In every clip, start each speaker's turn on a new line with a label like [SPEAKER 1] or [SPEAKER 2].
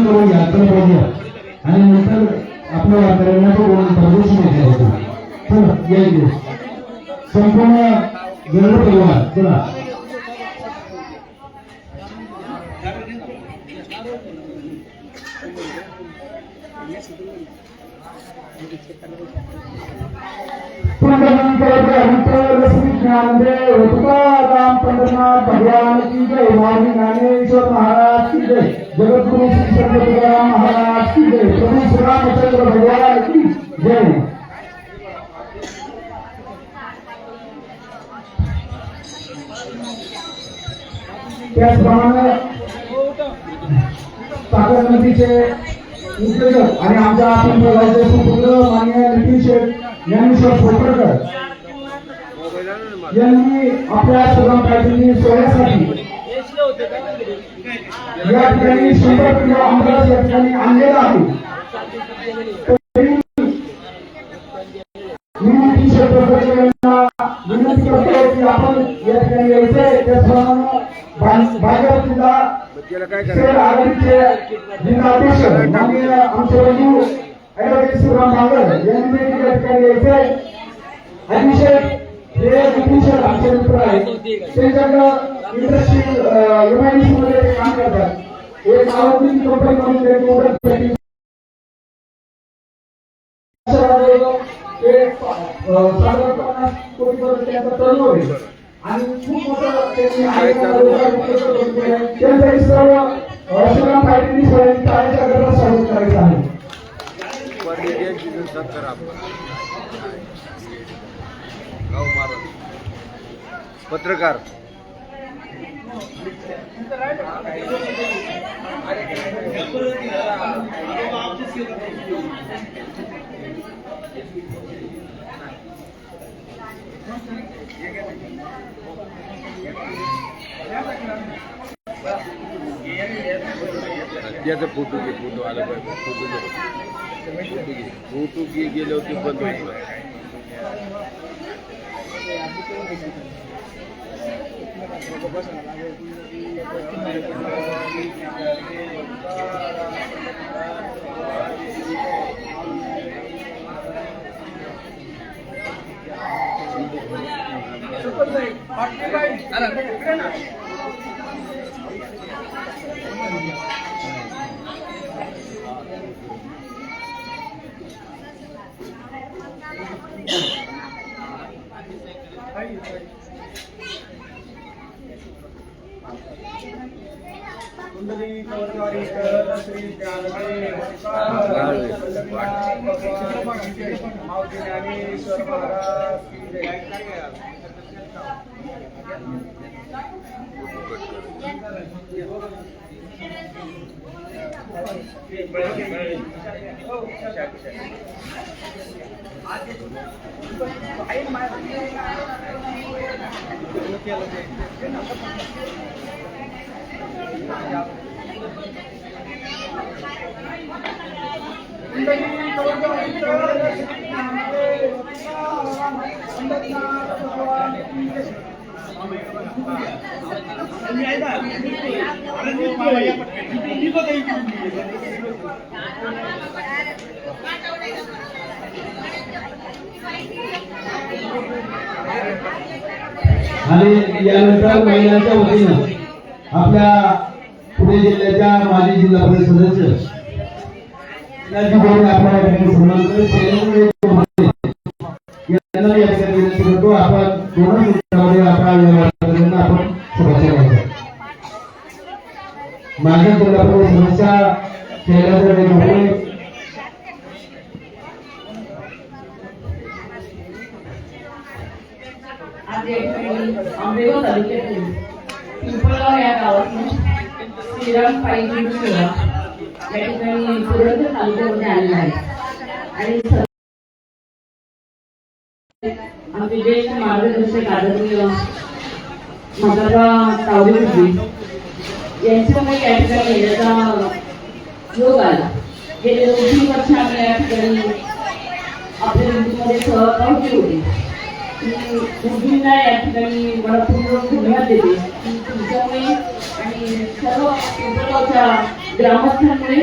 [SPEAKER 1] करून घ्या तर बघूया आणि नंतर आपल्या वातावरणात प्रदूषण होतं. चला या संपूर्ण गरज परिवार चला भगवान की जय, स्वामी ज्ञानेश्वर महाराज की जय, जगतगुरु श्री संत तुकाराम महाराज की जय, प्रभु श्री रामचंद्र भगवान की जय. त्याचप्रमाणे सागर नदीचे उद्योजक आणि आमच्या आपण राज्याचे सुपुत्र माननीय नितीन शेठ ज्ञानेश्वर खोपरकर यांनी आपल्या सुगम कायदेशीर सोहळ्यासाठी या ठिकाणी 100 किलो आमरस या ठिकाणी आणलेला आहे. विनंती करतो की आपण या ठिकाणी यायचे. त्याचप्रमाणे भाजप जिल्हा आघाडीचे जिल्हाध्यक्ष माननीय आमचे बंधू ॲडव्होकेट श्रीराम बागर यांनी या ठिकाणी यायचे. अतिशय हे विशेष आमचे मित्र आहेत. त्यांच्याकडे इंडस्ट्रियल एमआयडीसी मध्ये काम करतात. एक नावाजलेली कंपनी म्हणून ते मोटर साधारण 50 कोटीपर्यंत त्यांचा टर्नओव्हर आहे आणि खूप मोठं त्यांनी सर्व श्रीराम पाटील शाळेच्या गरजा स्वागत करायचं आहे.
[SPEAKER 2] पत्रकार त्याचा फोटो घे, फोटो आला पाहिजे. फोटो गेले होते बंद होईल.
[SPEAKER 1] आणि यानंतर महिलांच्या वतीनं आपल्या पुणे जिल्ह्याच्या माजी जिल्हा परिषद सदस्य यांना या ठिकाणी विनंती करतो. आपण दोन मिनिटांमध्ये आपण शुभेच्छा द्यायच्या. माजी जिल्हा परिषद सदस्य शैलेंद्र
[SPEAKER 3] आंबेगाव तालुक्यातील पिंपळगाव या गावातून श्रीराम पायी सेवा या ठिकाणी पुरंदर तालुक्यामध्ये आलेला आहे. आणि आमचे ज्येष्ठ मार्गदर्शक आदरणीय माधवराव तावडेजी यांच्यामुळे या ठिकाणी येण्याचा योग आला. गेले 2-3 वर्ष आम्ही या ठिकाणी आपल्या ऋतूमध्ये सहभागी होते. मुलींना या ठिकाणी मनपूर्वक धन्यवाद देते. तुमच्यामुळे आणि सर्व पिंपळगावच्या ग्रामस्थांमुळे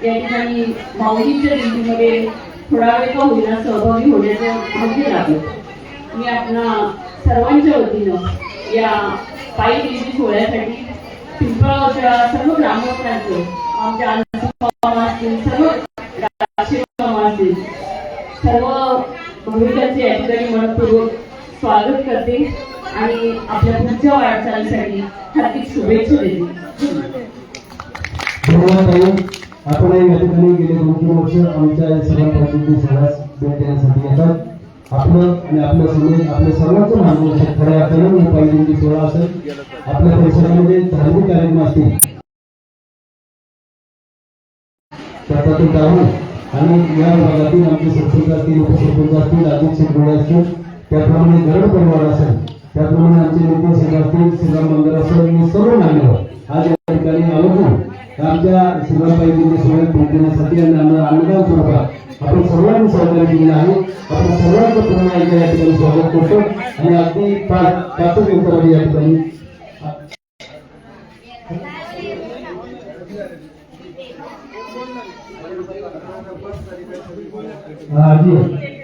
[SPEAKER 3] या ठिकाणी माऊलीच्या दिंडीमध्ये थोडा वेळ का होईना सहभागी होण्याचं भाग्य लाभलं. मी आपणा सर्वांच्या वतीनं या पायी दिंडी सोहळ्यासाठी पिंपळगावच्या सर्व ग्रामस्थांचं, आमच्या मामा असतील, सर्व राशीव मामा असतील, सर्व भाविकांचे या ठिकाणी मनपूर्वक स्वागत करते आणि आपल्या पुढच्या वाटचालीसाठी हार्दिक शुभेच्छा देते.
[SPEAKER 1] धन्यवाद ताई. आपण या ठिकाणी गेले 2-3 वर्ष आमच्या सर्व प्रतिनिधी सोहळ्यास भेट देण्यासाठी येतात. आपलं आणि आपल्या समोर आपल्या सर्वांचं मार्गदर्शन खऱ्या अर्थाने पायी दिंडी सोहळा असेल, आपल्या परिसरामध्ये धार्मिक कार्यक्रम असतील त्यातून टाळून आणि या भागातील आमचे सरपंच असतील, उपसरपंच असतील, अजित शेटगोळे असतील, त्याप्रमाणे गरड परिवार असेल, त्याप्रमाणे आमचे नेते सेवा असतील, श्रीराम मंदिर असेल, मी सर्व मान्यवर आज या ठिकाणी आवर्जून आमच्या श्रीराम पायी दिंडी सोहळ्यात भेट देण्यासाठी आणि आम्हाला अनुदान स्वरूपात आपण सर्वांनी सहकार्य केलेलं आहे. आपण सर्वांचं पुन्हा एकदा या ठिकाणी स्वागत करतो आणि अगदी 5 मिनिटांमध्ये या ठिकाणी जी